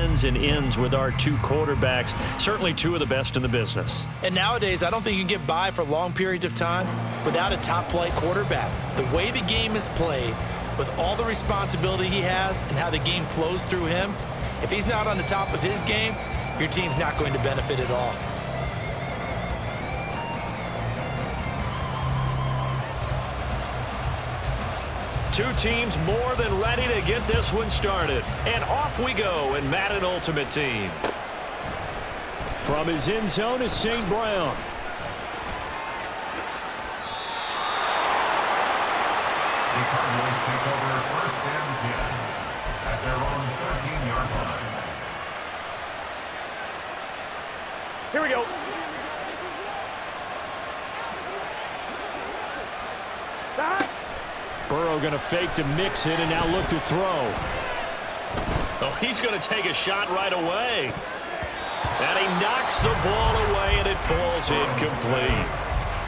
begins and ends with our two quarterbacks, certainly two of the best in the business. And nowadays, I don't think you can get by for long periods of time without a top-flight quarterback. The way the game is played, with all the responsibility he has and how the game flows through him, if he's not on the top of his game, your team's not going to benefit at all. Two teams more than ready to get this one started. And off we go in Madden Ultimate Team. From his end zone is St. Brown. The Cardinals take over first and 10 at their own 13-yard line. Here we go. Burrow going to fake to mix it and now look to throw. Oh, he's going to take a shot right away. And he knocks the ball away and it falls incomplete.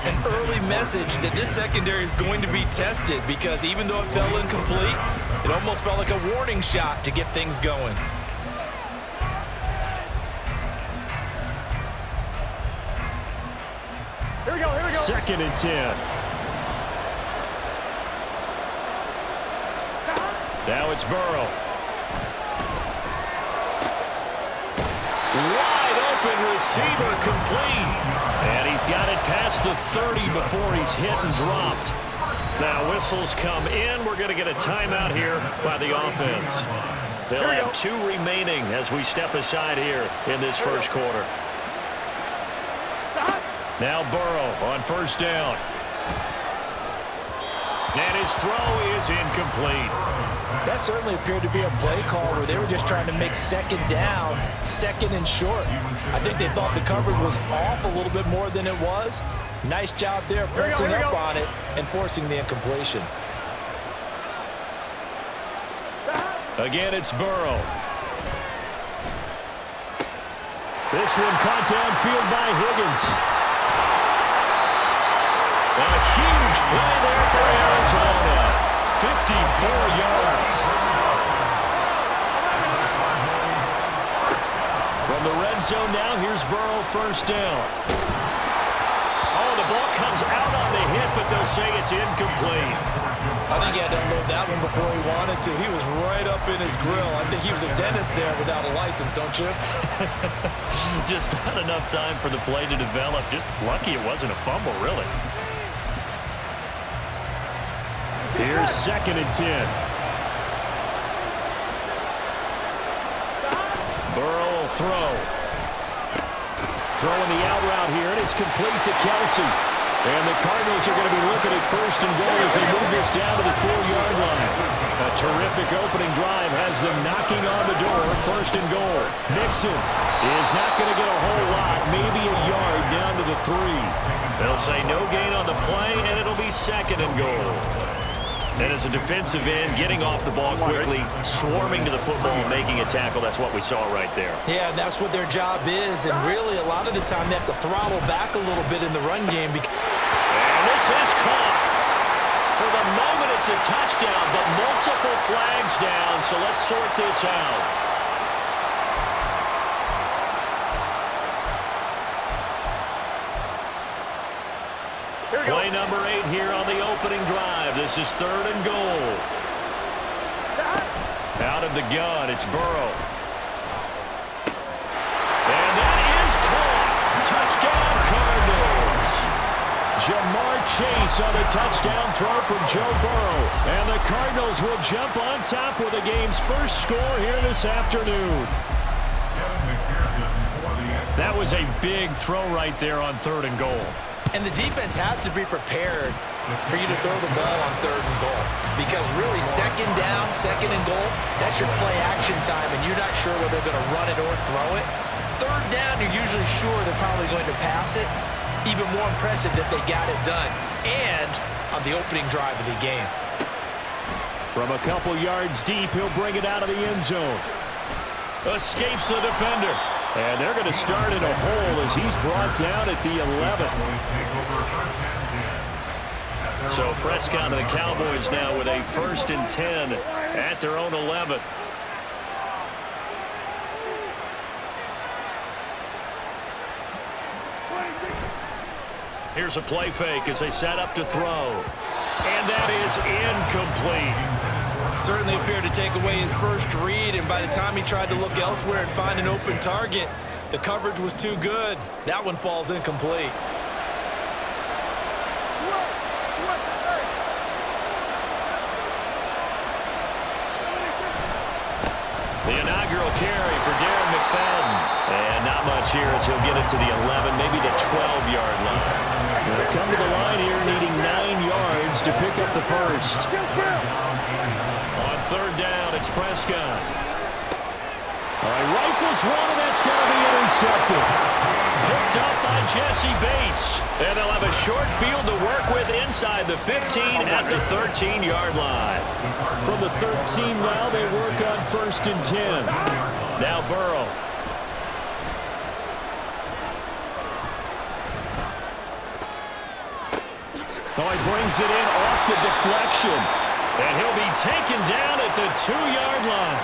An early message that this secondary is going to be tested, because even though it fell incomplete, it almost felt like a warning shot to get things going. Here we go, here we go. 2nd and 10. Now it's Burrow. Wide open receiver, complete. And he's got it past the 30 before he's hit and dropped. Now whistles come in. We're going to get a timeout here by the offense. They'll have 2 remaining as we step aside here in this first quarter. Now Burrow on first down. And his throw is incomplete. That certainly appeared to be a play call where they were just trying to make second down, second and short. I think they thought the coverage was off a little bit more than it was. Nice job there pressing up on it and forcing the incompletion. Again, it's Burrow. This one caught downfield by Higgins. A huge play there for Arizona. 54 yards. From the red zone now, here's Burrow first down. Oh, the ball comes out on the hit, but they'll say it's incomplete. I think he had to unload that one before he wanted to. He was right up in his grill. I think he was a dentist there without a license, don't you? Just not enough time for the play to develop. Just lucky it wasn't a fumble, really. Here's 2nd and 10. Burrow will throw. Throwing the out route here, and it's complete to Kelsey. And the Cardinals are going to be looking at first and goal as they move this down to the 4-yard line. A terrific opening drive has them knocking on the door. First and goal. Mixon is not going to get a whole lot, maybe a yard down to the 3. They'll say no gain on the play, and it'll be 2nd and goal. And as a defensive end, getting off the ball quickly, swarming to the football, making a tackle, that's what we saw right there. Yeah, that's what their job is, and really a lot of the time they have to throttle back a little bit in the run game. And this is caught. For the moment, it's a touchdown, but multiple flags down, so let's sort this out. Play number 8 here on the opening drive. This is 3rd and goal. Out of the gun, it's Burrow. And that is caught. Touchdown, Cardinals. Jamar Chase on a touchdown throw from Joe Burrow. And the Cardinals will jump on top with the game's first score here this afternoon. That was a big throw right there on 3rd and goal. And the defense has to be prepared for you to throw the ball on 3rd and goal. Because really, 2nd down, 2nd and goal, that's your play action time, and you're not sure whether they're going to run it or throw it. 3rd down, you're usually sure they're probably going to pass it. Even more impressive that they got it done. And on the opening drive of the game. From a couple yards deep, he'll bring it out of the end zone. Escapes the defender. And they're going to start in a hole as he's brought down at the 11. So Prescott and the Cowboys now with a 1st and 10 at their own 11. Here's a play fake as they set up to throw. And that is incomplete. Certainly appeared to take away his first read, and by the time he tried to look elsewhere and find an open target, the coverage was too good. That one falls incomplete. The inaugural carry for Darren McFadden. And not much here as he'll get it to the 11, maybe the 12-yard line. They'll come to the line here needing 9 yards to pick up the first. On third down, it's Prescott. All right, rifles one, and that's going to be intercepted. Picked up by Jesse Bates. And they'll have a short field to work with inside the 15 at the 13-yard line. From the 13 now, they work on 1st and 10. Now Burrow. Oh, he brings it in off the deflection. And he'll be taken down at the 2-yard line.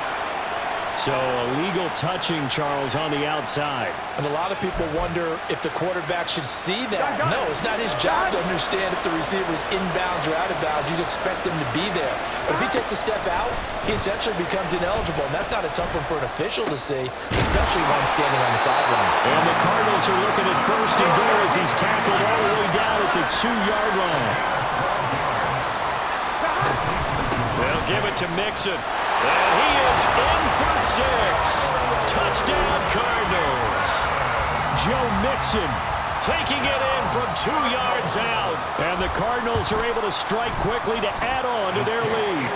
So a legal touching, Charles, on the outside. And a lot of people wonder if the quarterback should see that. No, it's not his job to understand if the receiver's inbounds or out of bounds. You'd expect him to be there. But if he takes a step out, he essentially becomes ineligible. And that's not a tough one for an official to see, especially one standing on the sideline. And the Cardinals are looking at 1st and goal as he's tackled all the way down at the 2-yard line. They'll give it to Mixon. And he is in for 6. Touchdown, Cardinals. Joe Mixon taking it in from 2 yards out. And the Cardinals are able to strike quickly to add on to their lead.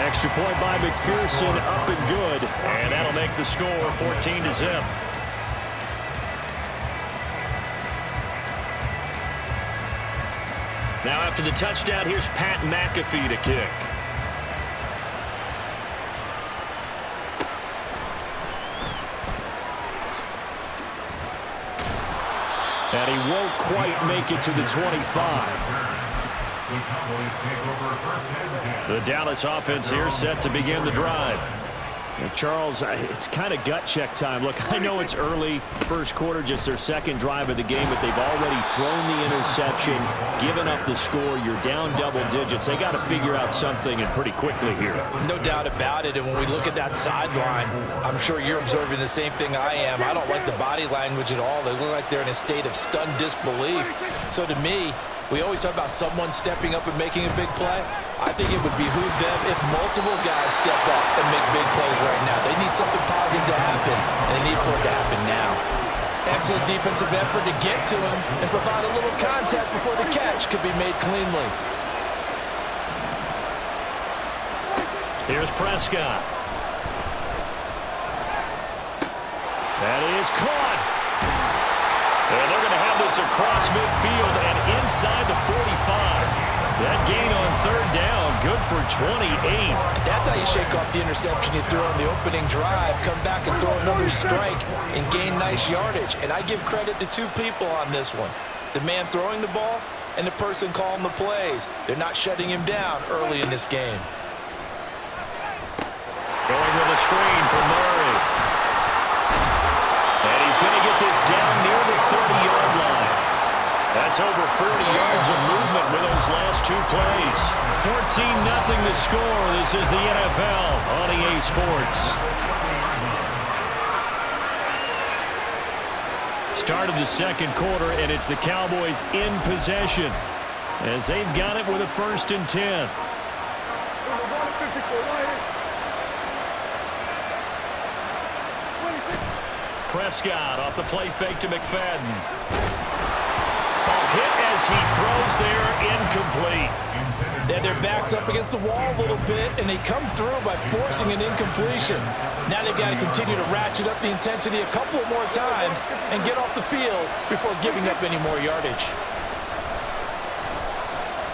Extra point by McPherson, up and good. And that'll make the score 14-0. Now after the touchdown, here's Pat McAfee to kick. And he won't quite make it to the 25. The Dallas offense here set to begin the drive. And Charles, it's kind of gut check time. Look, I know it's early, first quarter, just their second drive of the game, but they've already thrown the interception, given up the score. You're down double digits. They got to figure out something, and pretty quickly here. No doubt about it. And when we look at that sideline, I'm sure you're observing the same thing I am. I don't like the body language at all. They look like they're in a state of stunned disbelief. So to me, we always talk about someone stepping up and making a big play. I think it would behoove them if multiple guys step up and make big plays right now. They need something positive to happen, and they need for it to happen now. Excellent defensive effort to get to him and provide a little contact before the catch could be made cleanly. Here's Prescott. That is caught. And they're going to have this across midfield and inside the 45. That gain on third down, good for 28. That's how you shake off the interception you threw on the opening drive, come back and throw another strike and gain nice yardage. And I give credit to two people on this one. The man throwing the ball and the person calling the plays. They're not shutting him down early in this game. Going with a screen for Murray. And he's going to get this down near the 30-yard line. That's over 40 yards of movement with those last two plays. 14-0 the score. This is the NFL on EA Sports. Start of the second quarter, and it's the Cowboys in possession as they've got it with a 1st and 10. Prescott off the play fake to McFadden. Ball hit as he throws there, incomplete. And their back's up against the wall a little bit, and they come through by forcing an incompletion. Now they've got to continue to ratchet up the intensity a couple of more times and get off the field before giving up any more yardage.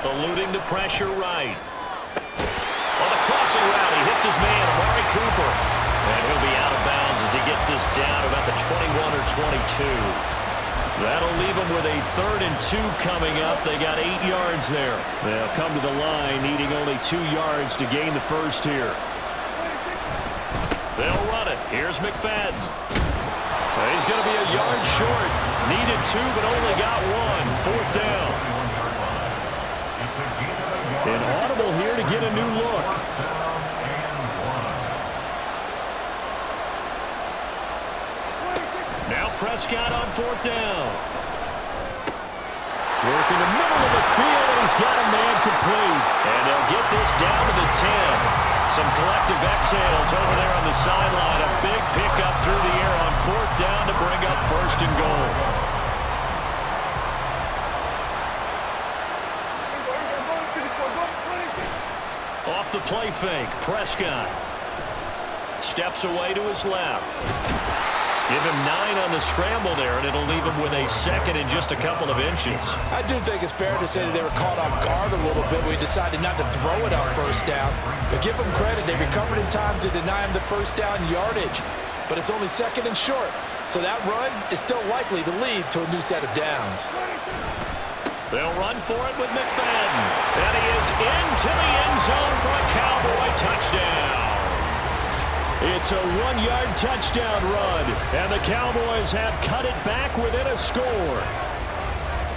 Eluding the pressure right. On the crossing route, he hits his man, Amari Cooper. And he'll be out of bounds as he gets this down about the 21 or 22. That'll leave them with a 3rd and 2 coming up. They got 8 yards there. They'll come to the line needing only 2 yards to gain the first here. They'll run it. Here's McFadden. He's going to be a yard short. Needed 2, but only got 1. 4th down. An audible here to get a new look. Now Prescott on 4th down. Working the middle of the field, and he's got a man complete. And they'll get this down to the 10. Some collective exhales over there on the sideline. A big pickup through the air on 4th down to bring up 1st and goal. Off the play fake, Prescott steps away to his left. Give him 9 on the scramble there, and it'll leave him with a 2nd and just a couple of inches. I do think it's fair to say that they were caught off guard a little bit. We decided not to throw it on 1st down. But give them credit. They recovered in time to deny him the 1st down yardage. But it's only 2nd and short. So that run is still likely to lead to a new set of downs. They'll run for it with McFadden. And he is into the end zone for a Cowboy touchdown. It's a 1-yard touchdown run, and the Cowboys have cut it back within a score.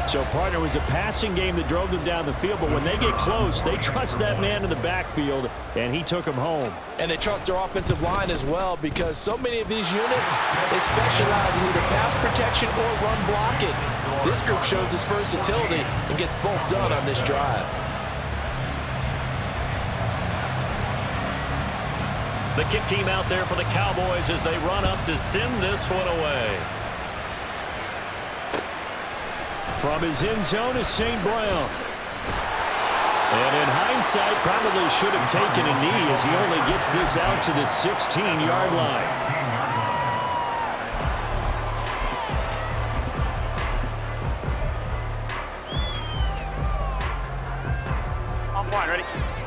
So, partner, it was a passing game that drove them down the field, but when they get close, they trust that man in the backfield, and he took him home. And they trust their offensive line as well, because so many of these units, they specialize in either pass protection or run blocking. This group shows its versatility and gets both done on this drive. The kick team out there for the Cowboys as they run up to send this one away. From his end zone is St. Brown. And in hindsight, probably should have taken a knee as he only gets this out to the 16-yard line.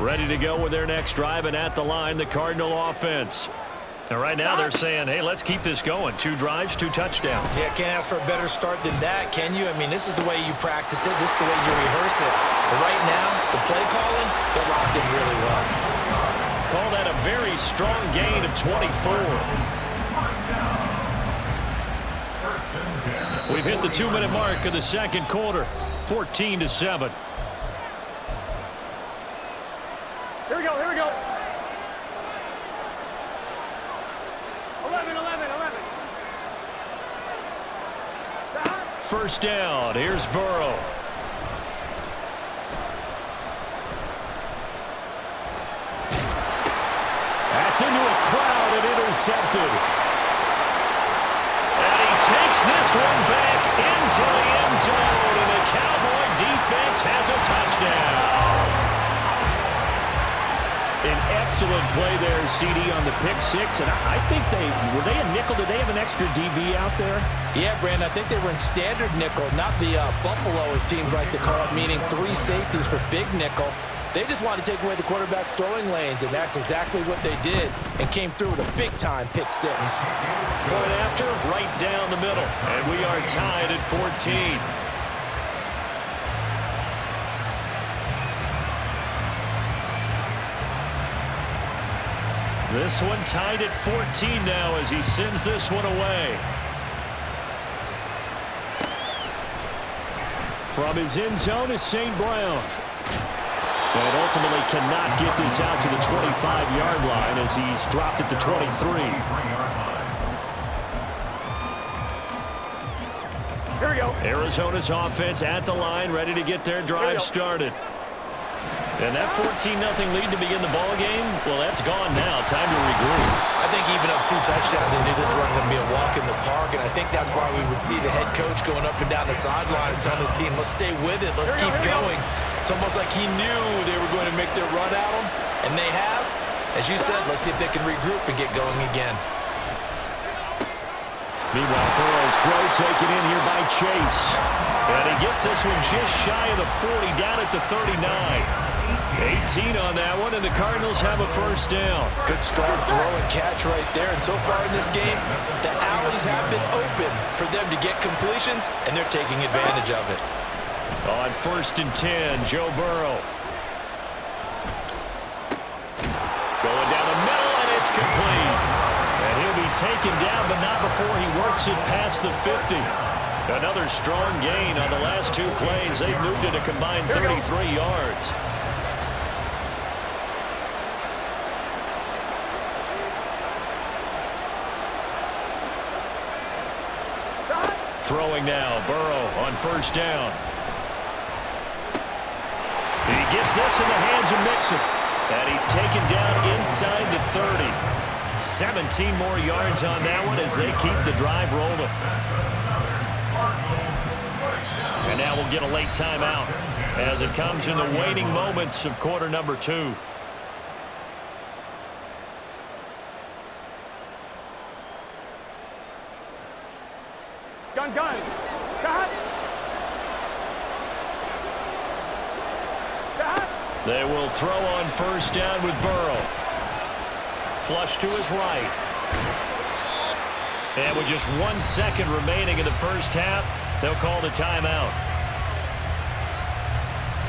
Ready to go with their next drive, and at the line, the Cardinal offense. And right now they're saying, hey, let's keep this going. 2 drives, 2 touchdowns. Yeah, can't ask for a better start than that, can you? I mean, this is the way you practice it. This is the way you rehearse it. But right now, the play calling, they're locked in really well. Call that a very strong gain of 24. We've hit the 2-minute mark of the 2nd quarter. 14-7. Here we go, here we go. 11. 1st down, here's Burrow. That's into a crowd and intercepted. And he takes this one back into the end zone, and the Cowboy defense has a touchdown. An excellent play there, CD, on the pick 6. And I think were they a nickel? Did they have an extra DB out there? Yeah, Brandon, I think they were in standard nickel, not the Buffalo, as teams like to call it, meaning 3 safeties for big nickel. They just wanted to take away the quarterback's throwing lanes, and that's exactly what they did, and came through with a big-time pick 6. Point after, right down the middle. And we are tied at 14. This one tied at 14 now as he sends this one away. From his end zone is St. Brown. And ultimately cannot get this out to the 25-yard line as he's dropped at the 23. Here we go. Arizona's offense at the line, ready to get their drive started. And that 14-0 lead to begin the ball game, well, that's gone now. Time to regroup. I think even up 2 touchdowns, they knew this wasn't going to be a walk in the park, and I think that's why we would see the head coach going up and down the sidelines telling his team, let's stay with it, let's keep going. It's almost like he knew they were going to make their run at him, and they have. As you said, let's see if they can regroup and get going again. Meanwhile, Burrow's throw taken in here by Chase. And he gets this one just shy of the 40, down at the 39. 18 on that one, and the Cardinals have a 1st down. Good strong throw and catch right there. And so far in this game, the alleys have been open for them to get completions, and they're taking advantage of it. On 1st and 10, Joe Burrow. Going down the middle, and it's complete. And he'll be taken down, but not before he works it past the 50. Another strong gain on the last two plays. They've moved it a combined 33 yards. Throwing now, Burrow on first down. He gets this in the hands of Mixon. And he's taken down inside the 30. 17 more yards on that one as they keep the drive rolling. And now we'll get a late timeout as it comes in the waning moments of quarter number 2. Gun. Cut. They will throw on first down with Burrow. Flush to his right. And with just 1 second remaining in the first half, they'll call the timeout.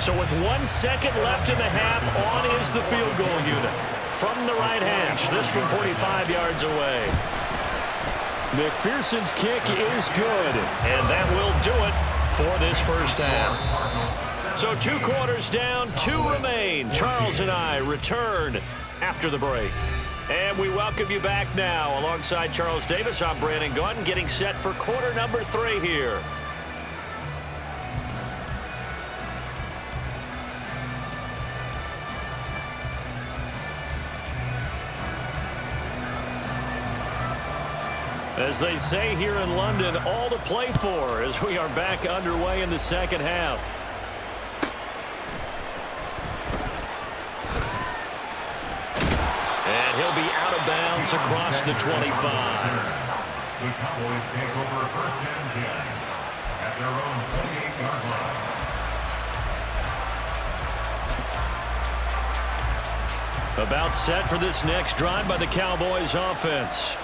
So with 1 second left in the half, on is the field goal unit. From the right hash, this from 45 yards away. McPherson's kick is good, and that will do it for this first half. So 2 quarters down, 2 remain. Charles and I return after the break. And we welcome you back now. Alongside Charles Davis, I'm Brandon Gunn, getting set for quarter number 3 here. As they say here in London, all to play for as we are back underway in the second half. And he'll be out of bounds across the 25. The Cowboys take over first and 10 at their own 28-yard line. About set for this next drive by the Cowboys offense.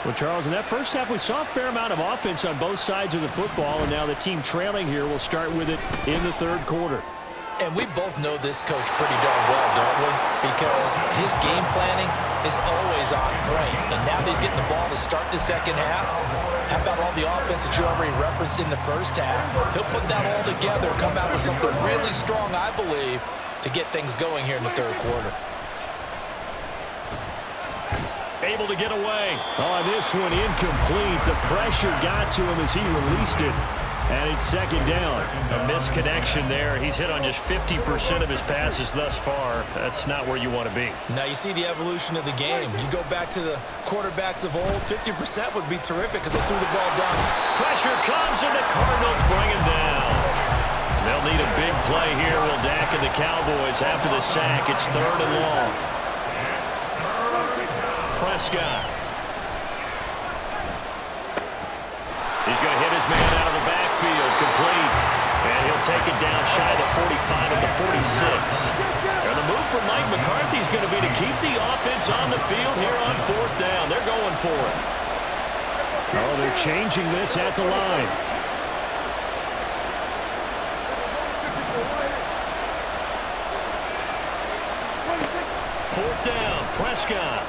Well, Charles, in that first half, we saw a fair amount of offense on both sides of the football, and now the team trailing here will start with it in the third quarter. And we both know this coach pretty darn well, don't we? Because his game planning is always on point. And now that he's getting the ball to start the second half, how about all the offense that you already referenced in the first half? He'll put that all together, come out with something really strong, I believe, to get things going here in the third quarter. Able to get away. Oh, this one incomplete. The pressure got to him as he released it. And it's second down. A misconnection there. He's hit on just 50% of his passes thus far. That's not where you want to be. Now you see the evolution of the game. You go back to the quarterbacks of old, 50% would be terrific because they threw the ball down. Pressure comes and the Cardinals bring him down. They'll need a big play here. Will Dak and the Cowboys after the sack. It's 3rd and long. Prescott. He's going to hit his man out of the backfield, complete. And he'll take it down shy of the 45 at the 46. And the move from Mike McCarthy is going to be to keep the offense on the field here on 4th down. They're going for it. Oh, they're changing this at the line. Fourth down, Prescott.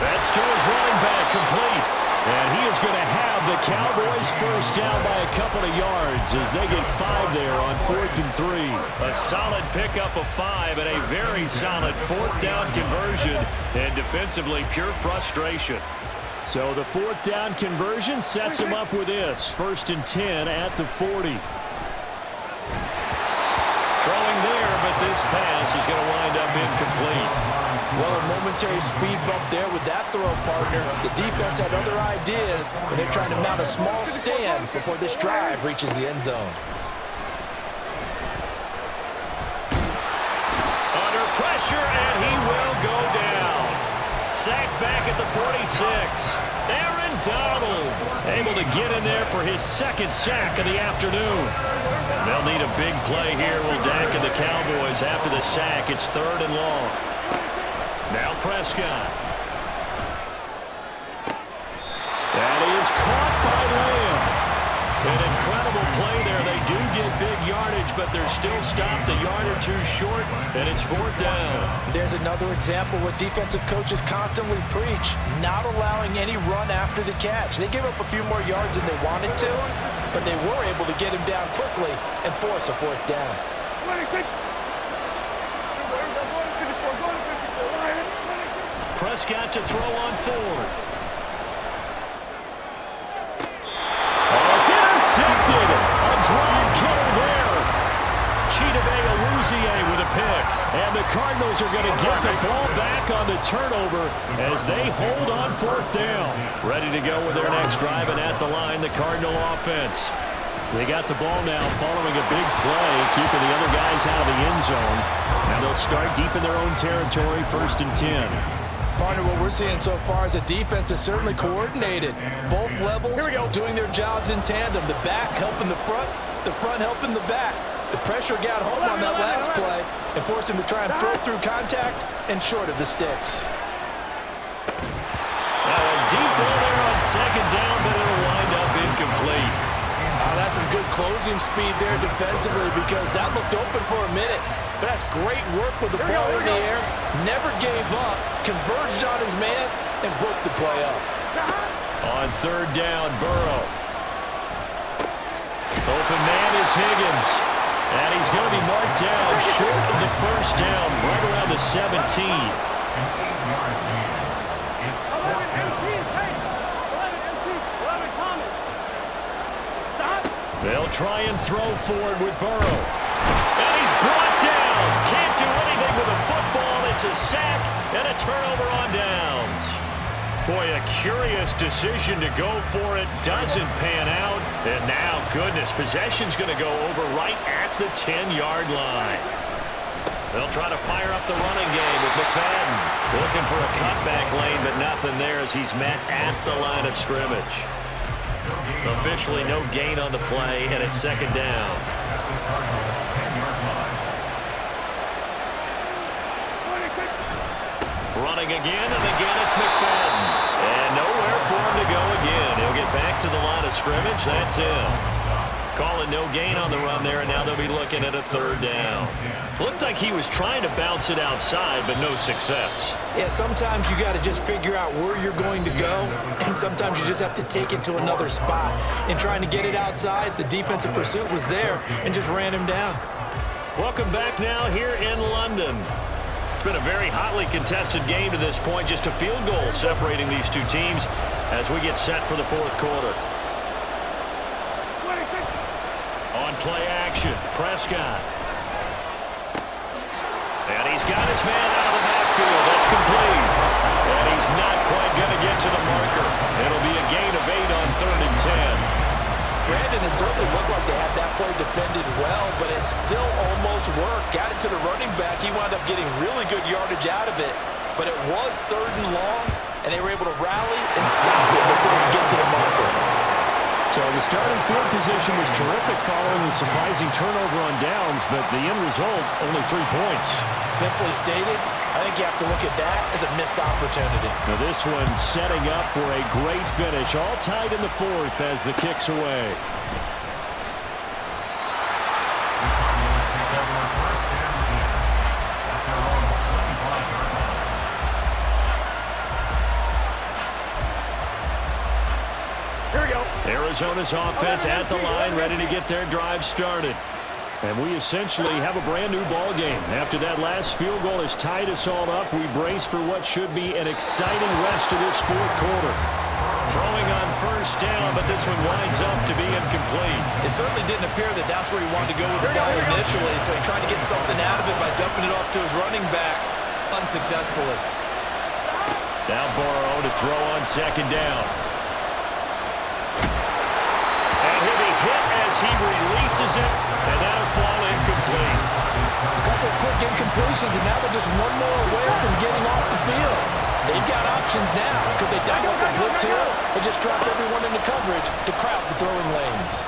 That's to his running back, complete. And he is going to have the Cowboys first down by a couple of yards as they get 5 there on 4th and 3. A solid pickup of 5 and a very solid 4th down conversion. And defensively, pure frustration. So the 4th down conversion sets him up with this. 1st and 10 at the 40. Throwing there, but this pass is going to wind up incomplete. Well, a momentary speed bump there with that throw, partner. The defense had other ideas, and they're trying to mount a small stand before this drive reaches the end zone. Under pressure, and he will go down. Sacked back at the 46. Aaron Donald able to get in there for his 2nd sack of the afternoon. They'll need a big play here. Will Dak and the Cowboys after the sack. It's 3rd and long. Now Prescott. That is caught by Lamb. An incredible play there. They do get big yardage, but they're still stopped a yard or two short, and it's 4th down. There's another example what defensive coaches constantly preach, not allowing any run after the catch. They gave up a few more yards than they wanted to, but they were able to get him down quickly and force a 4th down. Prescott to throw on 4th. Oh, it's intercepted. A drive killer there. Chidobe with a pick. And the Cardinals are going to get the ball back on the turnover as they hold on 4th down. Ready to go with their next drive, and at the line, the Cardinal offense. They got the ball now following a big play, keeping the other guys out of the end zone. And they'll start deep in their own territory, 1st and 10. Partner, what we're seeing so far is a defense is certainly coordinated. Both levels doing their jobs in tandem. The back helping the front helping the back. The pressure got home on that last play and forced him to try and throw through contact and short of the sticks. Now a deep ball there on 2nd down, but it'll wind up incomplete. That's some good closing speed there defensively because that looked open for a minute. But that's great work with the ball in the air. Never gave up, converged on his man, and broke the play up. On 3rd down, Burrow. Open man is Higgins. And he's going to be marked down short of the 1st down, right around the 17. They'll try and throw forward with Burrow. And he's brought down. Can't do anything with a football. It's a sack and a turnover on downs. Boy, a curious decision to go for it. Doesn't pan out. And now, goodness, possession's going to go over right at the 10-yard line. They'll try to fire up the running game with McFadden. Looking for a cutback lane, but nothing there as he's met at the line of scrimmage. Officially no gain on the play, and it's 2nd down. Running again, and again it's McFadden. And nowhere for him to go again. He'll get back to the line of scrimmage. That's him. Calling no gain on the run there, and now they'll be looking at a 3rd down. Looked like he was trying to bounce it outside, but no success. Yeah, sometimes you got to just figure out where you're going to go, and sometimes you just have to take it to another spot. In trying to get it outside, the defensive pursuit was there and just ran him down. Welcome back now here in London. It's been a very hotly contested game to this point, just a field goal separating these two teams as we get set for the 4th quarter. On play action, Prescott. And he's got his man out of the backfield. That's complete. And he's not quite going to get to the marker. It'll be a gain of 8 on 3rd and 10. Brandon, it certainly looked like they had that play defended well, but it still almost worked. Got it to the running back. He wound up getting really good yardage out of it. But it was 3rd and long, and they were able to rally and stop it before he get to the marker. So the starting field position was terrific following the surprising turnover on downs, but the end result, only 3 points. Simply stated, I think you have to look at that as a missed opportunity. Now this one setting up for a great finish, all tied in the 4th as the kick's away. Arizona's offense at the line, ready to get their drive started. And we essentially have a brand new ball game. After that last field goal has tied us all up, we brace for what should be an exciting rest of this 4th quarter. Throwing on 1st down, but this one winds up to be incomplete. It certainly didn't appear that that's where he wanted to go with the ball initially, so he tried to get something out of it by dumping it off to his running back unsuccessfully. Now Burrow to throw on 2nd down. He releases it, and that'll fall incomplete. A couple quick incompletions, and now they're just one more away from getting off the field. They've got options now. Could they dial up a blitz here or just drop everyone into coverage to crowd the throwing lanes?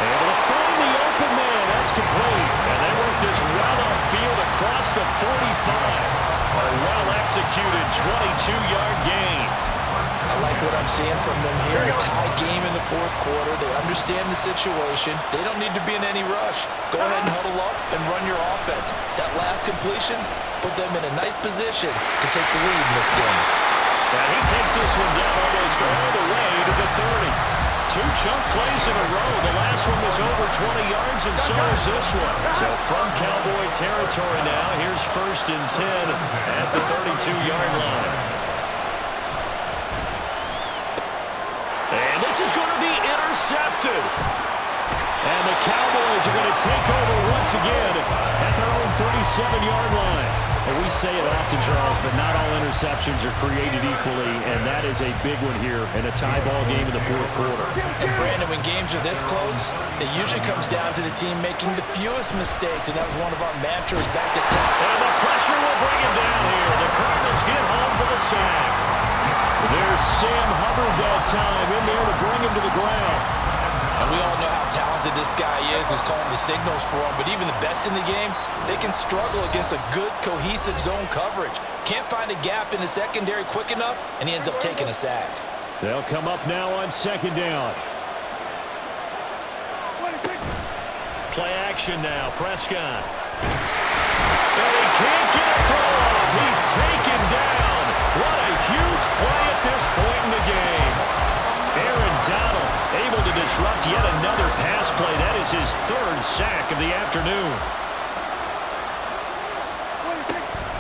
Able to find the open man. That's complete. And they work this well upfield across the 45. A well-executed 22-yard gain. I like what I'm seeing from them here. A tie game in the fourth quarter. They understand the situation. They don't need to be in any rush. Go ahead and huddle up and run your offense. That last completion put them in a nice position to take the lead in this game. And he takes this one down almost all the way to the 30. Two chunk plays in a row. The last one was over 20 yards, and so is this one. So from Cowboy territory now, here's 1st and 10 at the 32-yard line. And this is going to be intercepted. And the Cowboys are going to take over once again at their own 37-yard line. And we say it often, Charles, but not all interceptions are created equally, and that is a big one here in a tie ball game in the fourth quarter. And Brandon, when games are this close, it usually comes down to the team making the fewest mistakes, and that was one of our mantras back at top. And the pressure will bring him down here. The Cardinals get home for the sack. There's Sam Hubbard that time in there to bring him to the ground. And we all know how talented this guy is, who's calling the signals for him. But even the best in the game, they can struggle against a good, cohesive zone coverage. Can't find a gap in the secondary quick enough, and he ends up taking a sack. They'll come up now on 2nd down. Play action now. Prescott. And he can't get a throw off. He's taken down. What a huge play at this point in the game. Aaron Donald able to disrupt yet another pass play. That is his 3rd sack of the afternoon.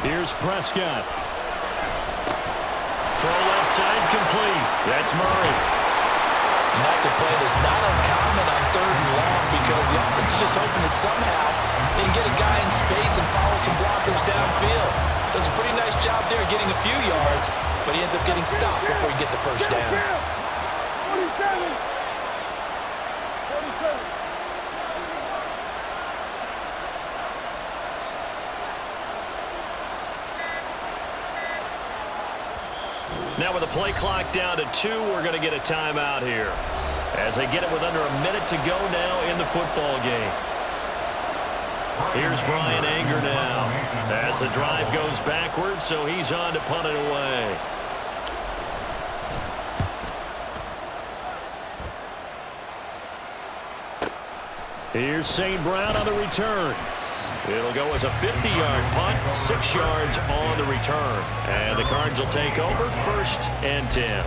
Here's Prescott. Throw left side complete. That's Murray. And that's a play that's not uncommon on 3rd and long because the offense is just hoping that somehow they can get a guy in space and follow some blockers downfield. Does a pretty nice job there getting a few yards, but he ends up getting stopped before he gets the first down. Now with the play clock down to 2, we're going to get a timeout here as they get it with under a minute to go now in the football game. Here's Brian Anger now as the drive goes backwards, so he's on to punt it away. Here's St. Brown on the return. It'll go as a 50-yard punt, 6 yards on the return. And the Cards will take over 1st and 10.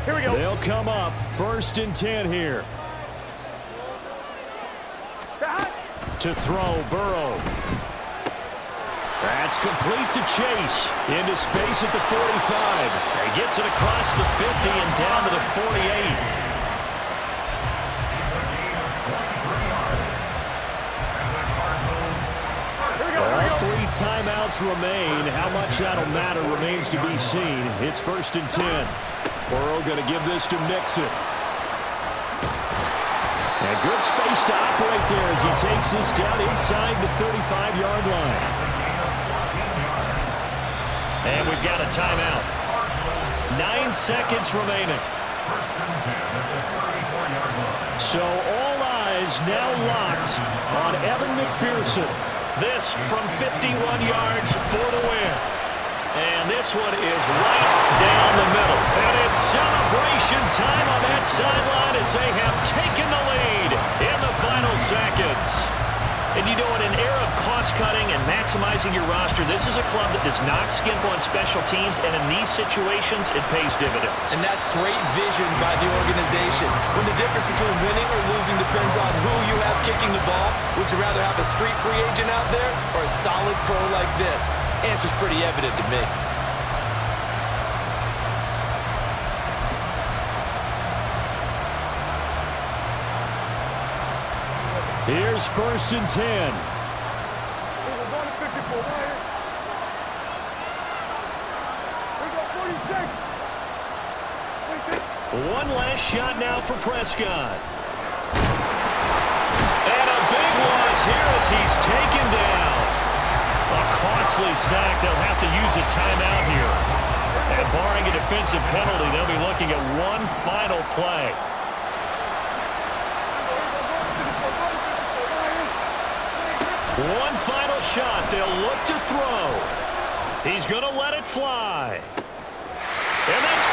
Here we go. They'll come up 1st and 10 here. To throw, Burrow. That's complete to Chase. Into space at the 45. He gets it across the 50 and down to the 48. All 3 timeouts remain. How much that'll matter remains to be seen. It's 1st and 10. Burrow going to give this to Mixon. And good space to operate there as he takes this down inside the 35-yard line. And we've got a timeout. 9 seconds remaining. So all eyes now locked on Evan McPherson. This from 51 yards for the win. And this one is right down the middle. And it's celebration time on that sideline as they have taken the lead in the final seconds. And you know, in an era of cost-cutting and maximizing your roster, this is a club that does not skimp on special teams, and in these situations, it pays dividends. And that's great vision by the organization. When the difference between winning or losing depends on who you have kicking the ball, would you rather have a street free agent out there or a solid pro like this? Answer's pretty evident to me. Here's 1st and 10. One last shot now for Prescott. And a big loss here as he's taken down. A costly sack. They'll have to use a timeout here. And barring a defensive penalty, they'll be looking at one final play. One final shot. They'll look to throw. He's going to let it fly. And that's